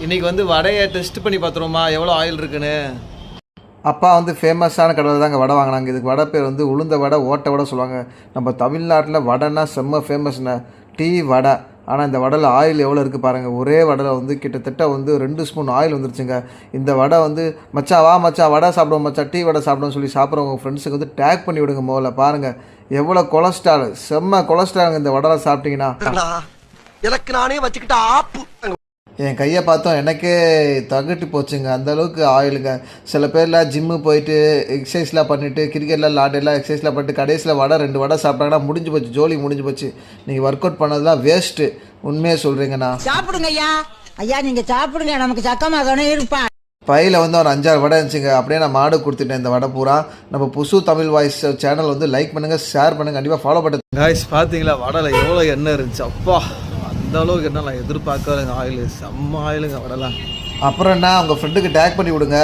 இன்றைக்கி வந்து வடையை டெஸ்ட் பண்ணி பார்த்துருவோமா எவ்வளோ ஆயில் இருக்குன்னு. அப்பா வந்து ஃபேமஸான கடையில் தாங்க வடை வாங்கினாங்க. இதுக்கு வடை பேர் வந்து உளுந்த வடை, ஓட்டை வடை சொல்லுவாங்க. நம்ம தமிழ்நாட்டில் வடைன்னா செம்ம ஃபேமஸ்ண்ணே, டீ வடை. ஆனால் இந்த வடையில் ஆயில் எவ்வளோ இருக்குது பாருங்கள். ஒரே வடையில் வந்து கிட்டத்தட்ட வந்து 2 ஸ்பூன் ஆயில் வந்துருச்சுங்க. இந்த வடை வந்து மச்சான் வா மச்சான் வடை சாப்பிடுவோம் மச்சான், டீ வடை சாப்பிடுவோம்னு சொல்லி சாப்பிட்றவங்க ஃப்ரெண்ட்ஸுக்கு வந்து டேக் பண்ணி விடுங்க. முதல்ல பாருங்கள் எவ்வளோ கொலஸ்ட்ரால், செம்ம கொலஸ்ட்ரால் இந்த வடை சாப்பிட்டீங்கன்னா. எனக்கு நானே வச்சுக்கிட்ட ஆப்பு. என் கையை பார்த்தோம் எனக்கே தகட்டி போச்சுங்க, அந்தளவுக்கு ஆயிலுங்க. சில பேர்லாம் ஜிம்மு போயிட்டு எக்ஸசைஸ்லாம் பண்ணிவிட்டு கிரிக்கெட்லாம் விளாண்டெல்லாம் எக்ஸசைஸ்லாம் பண்ணிட்டு கடைசியில் வடை 2 வடை சாப்பிட்டாங்கன்னா முடிஞ்சு போச்சு, ஜோலி முடிஞ்சு போச்சு. நீங்கள் ஒர்க் அவுட் பண்ணதெல்லாம் வேஸ்ட்டு. உண்மையாக சொல்கிறீங்கண்ணா. சாப்பிடுங்க ஐயா, ஐயா நீங்கள் சாப்பிடுங்க, நமக்கு சக்கமாக தானே இருப்பான். பையில் வந்து ஒரு 5-6 வடை இருந்துச்சுங்க. அப்படியே நான் மாடு கொடுத்துட்டேன் இந்த வடை பூரா. நம்ம புசு தமிழ் வாய்ஸ் சேனல் வந்து லைக் பண்ணுங்கள், ஷேர் பண்ணுங்கள், கண்டிப்பாக ஃபாலோ பண்ணுங்க. காய்ஸ் பார்த்தீங்களா வடையில் எவ்வளோ எண்ணெய் இருந்துச்சு, அப்பா அந்த அளவுக்கு என்ன நான் எதிர்பார்க்கலைங்க. ஆயில் செம்ம ஆயிலுங்க வடைலாம். அப்புறம் என்ன உங்கள் ஃப்ரெண்டுக்கு டேக் பண்ணி விடுங்க.